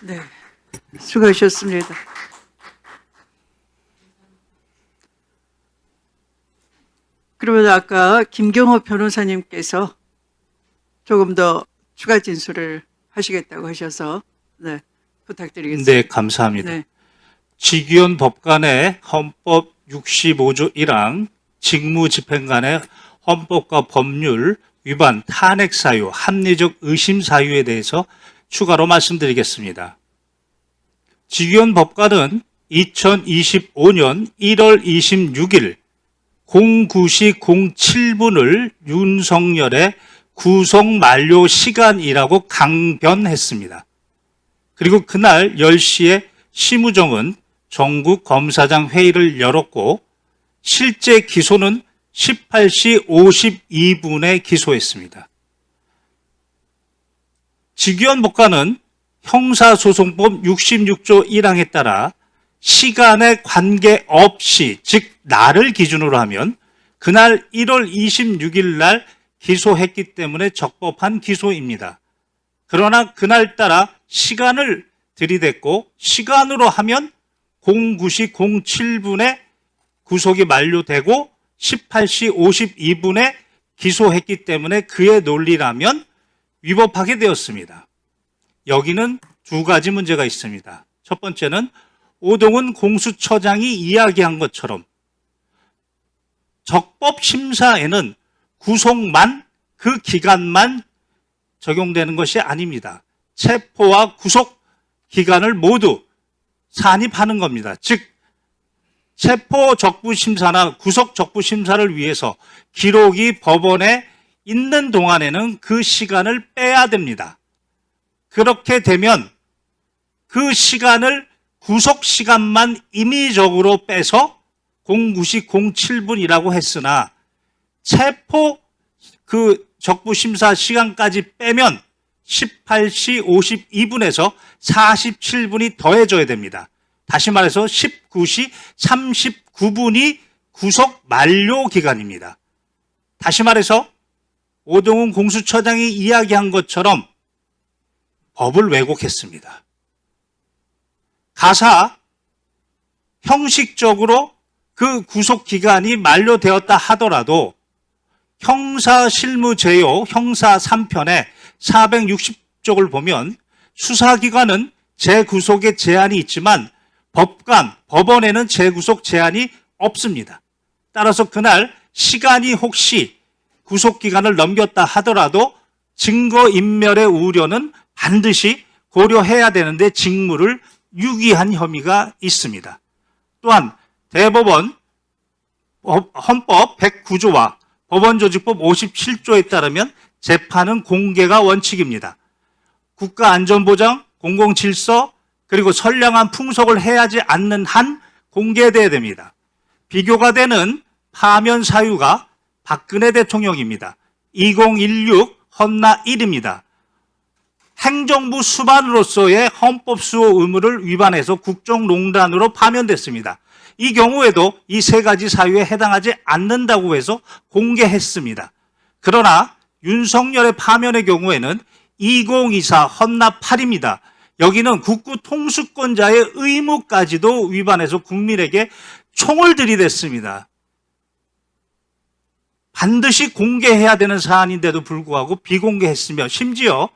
네, 수고하셨습니다. 그러면 아까 김경호 변호사님께서 조금 더 추가 진술을 하시겠다고 하셔서 네, 부탁드리겠습니다. 네, 감사합니다. 네, 직위원 법관의 헌법 65조 1항 직무집행관의 헌법과 법률 위반 탄핵 사유, 합리적 의심 사유에 대해서 추가로 말씀드리겠습니다. 직위원 법관은 2025년 1월 26일 09시 07분을 윤석열의 구속 만료 시간이라고 강변했습니다. 그리고 그날 10시에 심우정은 전국 검사장 회의를 열었고 실제 기소는 18시 52분에 기소했습니다. 직위원 법관은 형사소송법 66조 1항에 따라 시간에 관계없이, 즉 날을 기준으로 하면 그날 1월 26일 날 기소했기 때문에 적법한 기소입니다. 그러나 그날따라 시간을 들이댔고 시간으로 하면 09시 07분에 구속이 만료되고 18시 52분에 기소했기 때문에 그의 논리라면 위법하게 되었습니다. 여기는 두 가지 문제가 있습니다. 첫 번째는 오동훈 공수처장이 이야기한 것처럼 적법심사에는 구속만, 그 기간만 적용되는 것이 아닙니다. 체포와 구속 기간을 모두 산입하는 겁니다. 즉 체포 적부심사나 구속 적부심사를 위해서 기록이 법원에 있는 동안에는 그 시간을 빼야 됩니다. 그렇게 되면 그 시간을 구속 시간만 임의적으로 빼서 09시 07분이라고 했으나 체포 그 적부심사 시간까지 빼면 18시 52분에서 47분이 더해져야 됩니다. 다시 말해서 19시 39분이 구속 만료 기간입니다. 다시 말해서 오동훈 공수처장이 이야기한 것처럼 법을 왜곡했습니다. 가사 형식적으로 그 구속 기간이 만료되었다 하더라도 형사실무제요 형사 3편의 460쪽을 보면 수사기관은 재구속에 제한이 있지만 법원에는 재구속 제한이 없습니다. 따라서 그날 시간이 혹시 구속기간을 넘겼다 하더라도 증거인멸의 우려는 반드시 고려해야 되는데 직무를 유기한 혐의가 있습니다. 또한 대법원 헌법 109조와 법원조직법 57조에 따르면 재판은 공개가 원칙입니다. 국가안전보장, 공공질서, 그리고 선량한 풍속을 해하지 않는 한 공개돼야 됩니다. 비교가 되는 파면 사유가 박근혜 대통령입니다. 2016 헌나 1입니다. 행정부 수반으로서의 헌법수호 의무를 위반해서 국정농단으로 파면됐습니다. 이 경우에도 이 세 가지 사유에 해당하지 않는다고 해서 공개했습니다. 그러나 윤석열의 파면의 경우에는 2024 헌나 8입니다. 여기는 국구 통수권자의 의무까지도 위반해서 국민에게 총을 들이댔습니다. 반드시 공개해야 되는 사안인데도 불구하고 비공개했으며 심지어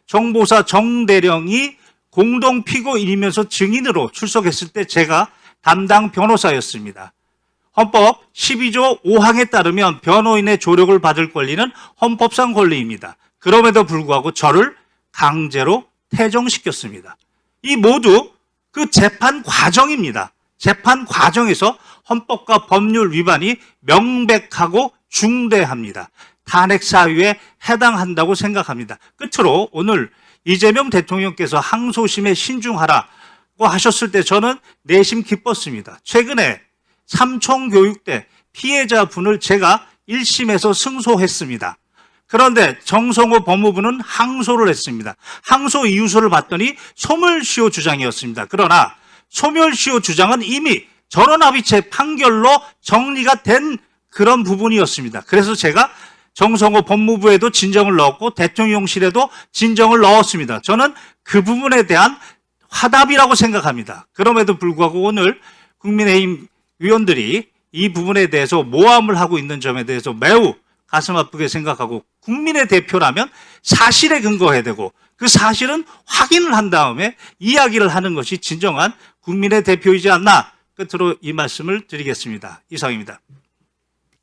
정보사 정대령이 공동피고인이면서 증인으로 출석했을 때 제가 담당 변호사였습니다. 헌법 12조 5항에 따르면 변호인의 조력을 받을 권리는 헌법상 권리입니다. 그럼에도 불구하고 저를 강제로 퇴정시켰습니다. 이 모두 그 재판 과정입니다. 재판 과정에서 헌법과 법률 위반이 명백하고 중대합니다. 탄핵 사유에 해당한다고 생각합니다. 끝으로 오늘 이재명 대통령께서 항소심에 신중하라고 하셨을 때 저는 내심 기뻤습니다. 최근에 삼총교육대 피해자분을 제가 1심에서 승소했습니다. 그런데 정성호 법무부는 항소를 했습니다. 항소 이유서를 봤더니 소멸시효 주장이었습니다. 그러나 소멸시효 주장은 이미 전원합의체 판결로 정리가 된 그런 부분이었습니다. 그래서 제가 정성호 법무부에도 진정을 넣었고 대통령실에도 진정을 넣었습니다. 저는 그 부분에 대한 화답이라고 생각합니다. 그럼에도 불구하고 오늘 국민의힘 의원들이 이 부분에 대해서 모함을 하고 있는 점에 대해서 매우 가슴 아프게 생각하고, 국민의 대표라면 사실에 근거해야 되고 그 사실은 확인을 한 다음에 이야기를 하는 것이 진정한 국민의 대표이지 않나, 끝으로 이 말씀을 드리겠습니다. 이상입니다.